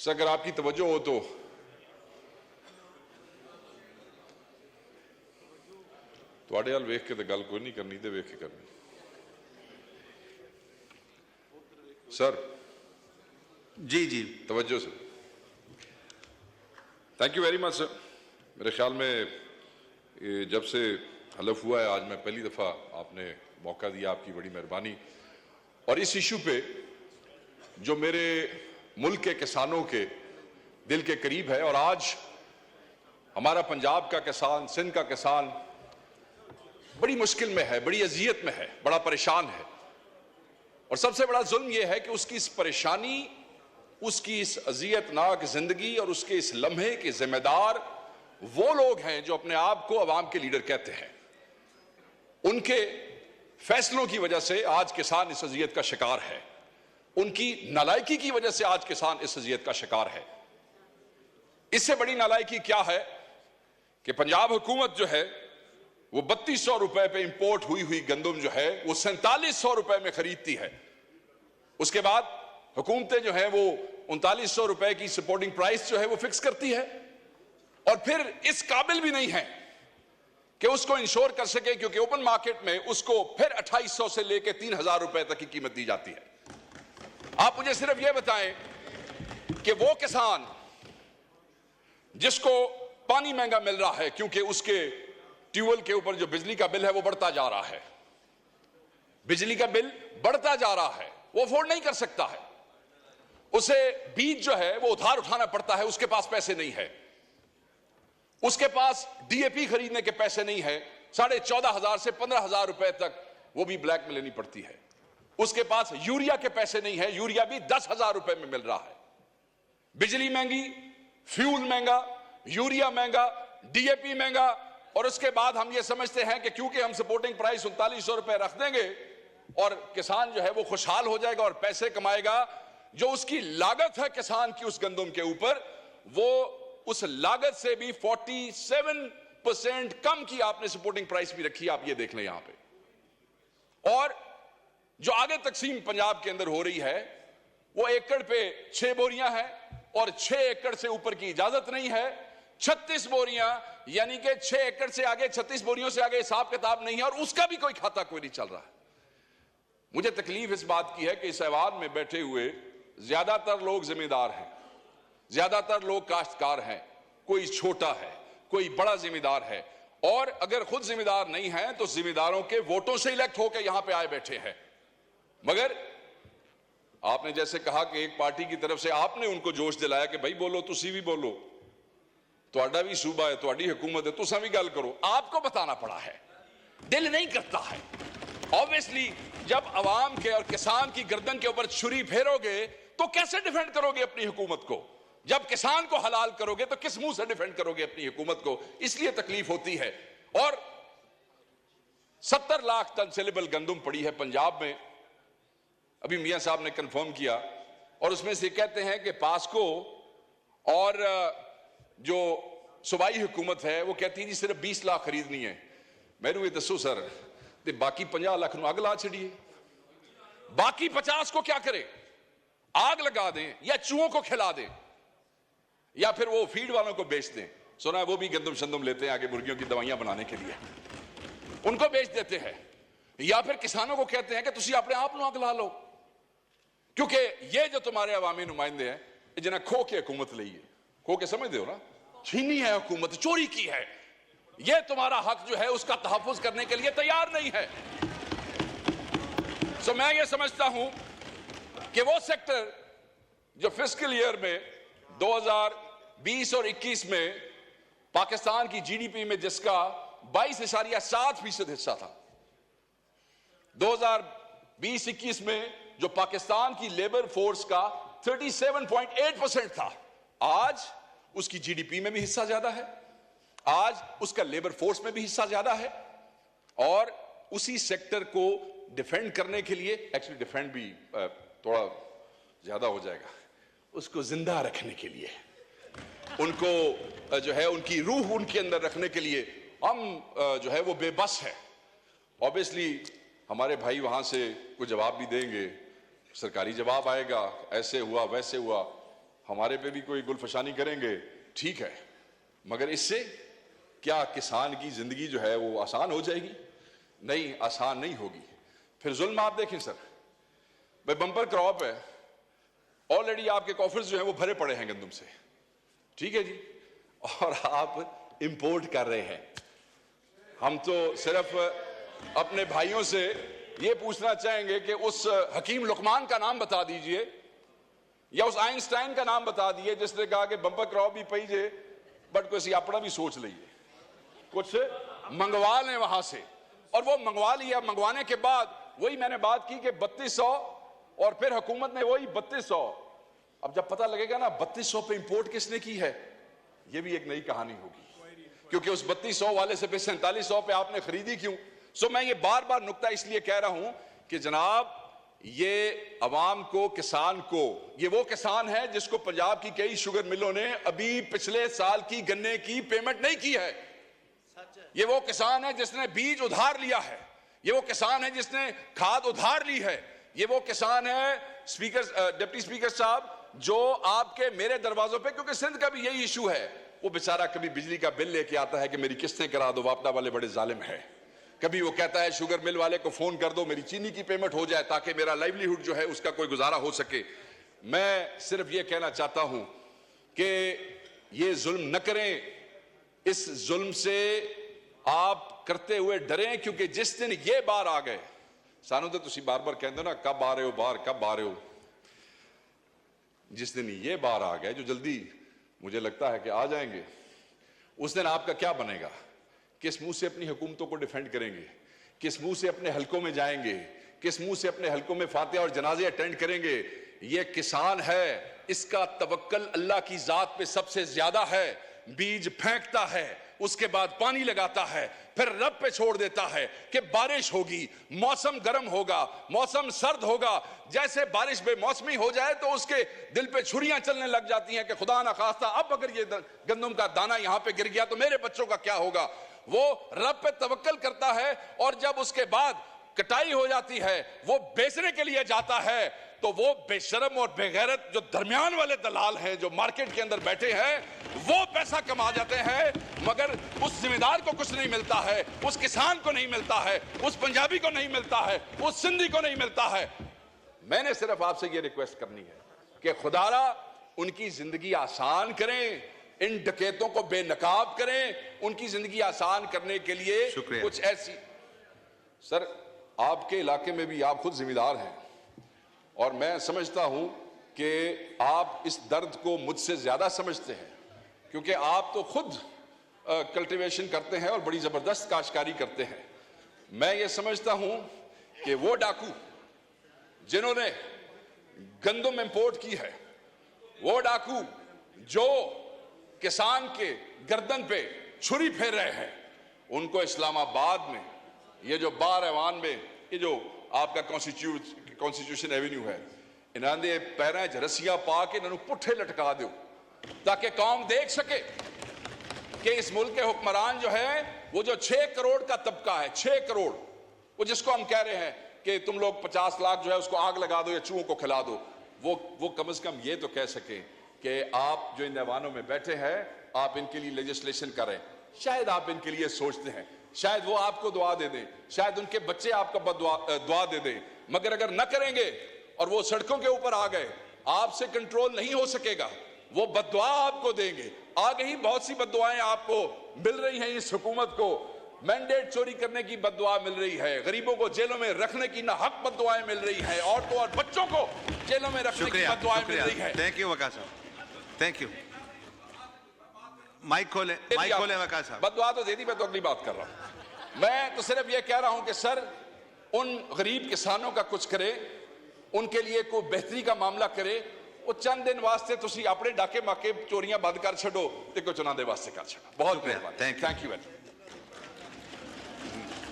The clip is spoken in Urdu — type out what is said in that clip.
اگر آپ کی توجہ ہو تو تواڈے حال ویکھ کے تو گل کوئی نہیں کرنی تے ویکھ کے کرنی. سر جی توجہ سر. تھینک یو ویری مچ سر. میرے خیال میں جب سے حلف ہوا ہے آج میں پہلی دفعہ آپ نے موقع دیا, آپ کی بڑی مہربانی. اور اس ایشو پہ جو میرے ملک کے کسانوں کے دل کے قریب ہے, اور آج ہمارا پنجاب کا کسان, سندھ کا کسان بڑی مشکل میں ہے, بڑی اذیت میں ہے, بڑا پریشان ہے. اور سب سے بڑا ظلم یہ ہے کہ اس کی اس پریشانی, اس کی اس اذیت ناک زندگی اور اس کے اس لمحے کے ذمہ دار وہ لوگ ہیں جو اپنے آپ کو عوام کے لیڈر کہتے ہیں. ان کے فیصلوں کی وجہ سے آج کسان اس اذیت کا شکار ہے. ان کی نالائکی کی وجہ سے آج کسان اس اذیت کا شکار ہے. اس سے بڑی نالائکی کیا ہے کہ پنجاب حکومت جو ہے وہ 3200 روپے پہ امپورٹ ہوئی گندم جو ہے وہ 4700 روپے میں خریدتی ہے. اس کے بعد حکومتیں جو ہیں وہ 3900 روپے کی سپورٹنگ پرائس جو ہے وہ فکس کرتی ہے, اور پھر اس قابل بھی نہیں ہے کہ اس کو انشور کر سکے, کیونکہ اوپن مارکیٹ میں اس کو پھر 2800 سے لے کے 3000 روپے تک کی قیمت دی جاتی ہے. آپ مجھے صرف یہ بتائیں کہ وہ کسان جس کو پانی مہنگا مل رہا ہے کیونکہ اس کے ٹیوبویل کے اوپر جو بجلی کا بل ہے وہ بڑھتا جا رہا ہے, بجلی کا بل بڑھتا جا رہا ہے, وہ افورڈ نہیں کر سکتا ہے, اسے بیج جو ہے وہ ادھار اٹھانا پڑتا ہے, اس کے پاس پیسے نہیں ہے, اس کے پاس ڈی اے پی خریدنے کے پیسے نہیں ہے, 14,500 سے 15,000 روپے تک وہ بھی بلیک میں لینی پڑتی ہے, اس کے پاس یوریا کے پیسے نہیں ہے, یوریا بھی 10,000 روپے میں مل رہا ہے. بجلی مہنگی, فیول مہنگا, یوریا مہنگا, ڈی اے پی مہنگا, اور اس کے بعد ہم یہ سمجھتے ہیں کہ کیونکہ ہم سپورٹنگ پرائس 3900 روپے رکھ دیں گے اور کسان جو ہے وہ خوشحال ہو جائے گا اور پیسے کمائے گا. جو اس کی لاگت ہے کسان کی اس گندم کے اوپر, وہ اس لاگت سے بھی 47% کم کی آپ نے سپورٹنگ پرائس بھی رکھی, آپ یہ دیکھ لیں یہاں پہ. اور جو آگے تقسیم پنجاب کے اندر ہو رہی ہے وہ ایکڑ پہ 6 بوریاں ہیں, اور 6 ایکڑ سے اوپر کی اجازت نہیں ہے. 36 بوریاں, یعنی کہ 6 ایکڑ سے آگے 36 بوریوں سے آگے حساب کتاب نہیں ہے, اور اس کا بھی کوئی کھاتا کوئی نہیں چل رہا ہے. مجھے تکلیف اس بات کی ہے کہ اس ایوان میں بیٹھے ہوئے زیادہ تر لوگ ذمہ دار ہیں, زیادہ تر لوگ کاشتکار ہیں, کوئی چھوٹا ہے, کوئی بڑا ذمہ دار ہے, اور اگر خود ذمہ دار نہیں ہیں تو ذمہ داروں کے ووٹوں سے الیکٹ ہو کے یہاں پہ آئے بیٹھے ہیں. مگر آپ نے جیسے کہا کہ ایک پارٹی کی طرف سے آپ نے ان کو جوش دلایا کہ بھائی بولو, تسی بھی بولو, تہاڈا بھی صوبہ ہے, تہاڈی حکومت ہے, تساں بھی گل کرو. آپ کو بتانا پڑا ہے, دل نہیں کرتا ہے. obviously جب عوام کے اور کسان کی گردن کے اوپر چھری پھیرو گے تو کیسے ڈیفینڈ کرو گے اپنی حکومت کو؟ جب کسان کو حلال کرو گے تو کس منہ سے ڈیفینڈ کرو گے اپنی حکومت کو؟ اس لیے تکلیف ہوتی ہے. اور 70 لاکھ ٹن سیلیبل گندم پڑی ہے پنجاب میں, ابھی میاں صاحب نے کنفرم کیا, اور اس میں سے کہتے ہیں کہ پاسکو اور جو صوبائی حکومت ہے وہ کہتی ہے جی صرف 20 لاکھ خریدنی ہے. میں نے یہ دسو سر, تے باقی 50 لاکھ نو آگ لا چھڑیے, باقی 50 کو کیا کرے؟ آگ لگا دیں یا چوہوں کو کھلا دیں یا پھر وہ فیڈ والوں کو بیچ دیں. سنا ہے وہ بھی گندم شندم لیتے ہیں آگے مرغیوں کی دوائیاں بنانے کے لیے, ان کو بیچ دیتے ہیں. یا پھر کسانوں کو کہتے ہیں کہ تسی اپنے آپ نو آگ لا لو, کیونکہ یہ جو تمہارے عوامی نمائندے ہیں جنہیں کھو کے حکومت لئی ہے, کھو کے سمجھ دے ہو نا, چھینی ہے حکومت, چوری کی ہے, یہ تمہارا حق جو ہے اس کا تحفظ کرنے کے لیے تیار نہیں ہے. سو میں یہ سمجھتا ہوں کہ وہ سیکٹر جو فسکل ایئر میں 2020 اور 21 میں پاکستان کی جی ڈی پی میں جس کا 22.7% حصہ تھا, 2020-21 میں جو پاکستان کی لیبر فورس کا 37.8% تھا, آج اس کی جی ڈی پی میں بھی حصہ زیادہ ہے, آج اس کا لیبر فورس میں بھی حصہ زیادہ ہے. اور اسی سیکٹر کو ڈیفینڈ کرنے کے لیے, ایکچولی ڈیفینڈ بھی تھوڑا زیادہ ہو جائے گا, اس کو زندہ رکھنے کے لیے, ان کو جو ہے ان کی روح ان کے اندر رکھنے کے لیے ہم جو ہے وہ بے بس ہے. obviously ہمارے بھائی وہاں سے کوئی جواب بھی دیں گے, سرکاری جواب آئے گا, ایسے ہوا ویسے ہوا. ہمارے پہ بھی کوئی گلفشانی کریں گے ٹھیک ہے، مگر اس سے کیا کسان کی زندگی جو ہے وہ آسان ہو جائے گی؟ نہیں، آسان نہیں ہوگی۔ پھر ظلم آپ دیکھیں سر، بھائی بمپر کراپ ہے، آلریڈی آپ کے کافرز جو ہیں وہ بھرے پڑے ہیں گندم سے، ٹھیک ہے جی، اور آپ امپورٹ کر رہے ہیں۔ ہم تو صرف اپنے بھائیوں سے یہ پوچھنا چاہیں گے کہ اس حکیم لقمان کا نام بتا دیجئے، یا اس آئنسٹائن کا نام بتا دیجئے جس نے کہا کہ بمپر کراپ بھی پئی جے بٹ کوئی اپنا بھی سوچ لئیے، کچھ منگوا لیں وہاں سے، اور وہ منگوا لیا۔ منگوانے کے بعد وہی میں نے بات کی کہ 3200، اور پھر حکومت نے وہی 3200، اب جب پتہ لگے گا نا 3200 پہ امپورٹ کس نے کی ہے، یہ بھی ایک نئی کہانی ہوگی، کیونکہ اس 3200 والے سے پھر 4700 پہ آپ نے خریدی کیوں؟ سو میں یہ بار بار نکتہ اس لیے کہہ رہا ہوں کہ جناب یہ عوام کو، کسان کو، یہ وہ کسان ہے جس کو پنجاب کی کئی شوگر ملوں نے ابھی پچھلے سال کی گنے کی پیمنٹ نہیں کی ہے، یہ وہ کسان ہے جس نے بیج ادھار لیا ہے، یہ وہ کسان ہے جس نے کھاد ادھار لی ہے، یہ وہ کسان ہے ڈپٹی سپیکر صاحب جو آپ کے میرے دروازوں پہ، کیونکہ سندھ کا بھی یہی ایشو ہے، وہ بیچارہ کبھی بجلی کا بل لے کے آتا ہے کہ میری قسطیں کرا دو، واپڈا والے بڑے ظالم ہیں، کبھی وہ کہتا ہے شوگر مل والے کو فون کر دو میری چینی کی پیمنٹ ہو جائے تاکہ میرا لائیولی ہوڈ جو ہے اس کا کوئی گزارا ہو سکے۔ میں صرف یہ کہنا چاہتا ہوں کہ یہ ظلم نہ کریں، اس ظلم سے آپ کرتے ہوئے ڈریں، کیونکہ جس دن یہ بار آ گئے، سانو تو تسی بار بار کہندے نا کب آ رہے ہو باہر، کب آ رہے ہو، جس دن یہ بار آ گئے جو جلدی مجھے لگتا ہے کہ آ جائیں گے، اس دن آپ کا کیا بنے گا؟ کس منہ سے اپنی حکومتوں کو ڈیفینڈ کریں گے؟ کس منہ سے اپنے حلقوں میں جائیں گے؟ کس منہ سے اپنے حلقوں میں فاتحہ اور جنازے اٹینڈ کریں گے؟ یہ کسان ہے، اس کا توکل اللہ کی ذات پہ سب سے زیادہ ہے، بیج پھینکتا ہے، اس کے بعد پانی لگاتا ہے، پھر رب پہ چھوڑ دیتا ہے کہ بارش ہوگی، موسم گرم ہوگا، موسم سرد ہوگا، جیسے بارش بے موسمی ہو جائے تو اس کے دل پہ چھریاں چلنے لگ جاتی ہیں کہ خدا نہ خواستہ اب اگر یہ گندم کا دانہ یہاں پہ گر گیا تو میرے بچوں کا کیا ہوگا۔ وہ رب پہ توکل کرتا ہے، اور جب اس کے بعد کٹائی ہو جاتی ہے وہ بیچنے کے لیے جاتا ہے تو وہ بے شرم اور بے غیرت جو درمیان والے دلال ہیں جو مارکیٹ کے اندر بیٹھے ہیں وہ پیسہ کما جاتے ہیں، مگر اس ذمہ دار کو کچھ نہیں ملتا ہے، اس کسان کو نہیں ملتا ہے، اس پنجابی کو نہیں ملتا ہے، اس سندھی کو نہیں ملتا ہے۔ میں نے صرف آپ سے یہ ریکویسٹ کرنی ہے کہ خدا را ان کی زندگی آسان کریں، ان ڈکیتوں کو بے نقاب کریں، ان کی زندگی آسان کرنے کے لیے کچھ ایسی۔ سر آپ کے علاقے میں بھی آپ خود ذمہ دار ہیں، اور میں سمجھتا ہوں کہ آپ اس درد کو مجھ سے زیادہ سمجھتے ہیں، کیونکہ آپ تو خود کلٹیویشن کرتے ہیں اور بڑی زبردست کاشتکاری کرتے ہیں۔ میں یہ سمجھتا ہوں کہ وہ ڈاکو جنہوں نے گندم امپورٹ کی ہے، وہ ڈاکو جو کسان کے گردن پہ چھری پھیر رہے ہیں، ان کو اسلام آباد میں یہ جو بار ایوان میں یہ جو آپ کا کانسٹیٹیوشن ایونیو ہے، انہاں دے پیراں وچ رسیاں پا کے انہاں نوں پٹھے لٹکا دیو تاکہ قوم دیکھ سکے کہ اس ملک کے حکمران جو ہے وہ جو 6 کروڑ کا طبقہ ہے، 6 کروڑ، وہ جس کو ہم کہہ رہے ہیں کہ تم لوگ 50 لاکھ جو ہے اس کو آگ لگا دو یا چوہوں کو کھلا دو، وہ کم از کم یہ تو کہہ سکیں کہ آپ جو ان ایوانوں میں بیٹھے ہیں آپ ان کے لیے لیجسلیشن کریں۔ شاید آپ ان کے لیے سوچتے ہیں، شاید وہ آپ کو دعا دے دیں، شاید ان کے بچے آپ کو دعا دے دیں، مگر اگر نہ کریں گے اور وہ سڑکوں کے اوپر آ گئے آپ سے کنٹرول نہیں ہو سکے گا، وہ بد دعا آپ کو دیں گے۔ آگے ہی بہت سی بد دعائیں آپ کو مل رہی ہیں، اس حکومت کو مینڈیٹ چوری کرنے کی بد دعا مل رہی ہے، غریبوں کو جیلوں میں رکھنے کی ناحق بد دعائیں مل رہی ہیں، عورتوں اور بچوں کو جیلوں میں رکھنے کی بد دعائیں مل رہی ہیں۔ تھینک یو وقار صاحب، تھینک یو۔ مائک کھولیں وقار صاحب۔ بد دعا تو دے دی، میں تو اگلی بات کر رہا ہوں۔ میں تو صرف یہ کہہ رہا ہوں کہ سر ان غریب کسانوں کا کچھ کرے، ان کے لیے کوئی بہتری کا معاملہ کرے۔ وہ چند دن واسطے تسی اپنے ڈاکے ماکے چوریاں بند کر چھڑو تے کچھ انہاں دے واسطے کر چھڑو۔ بہت مہربانی، تھینک یو۔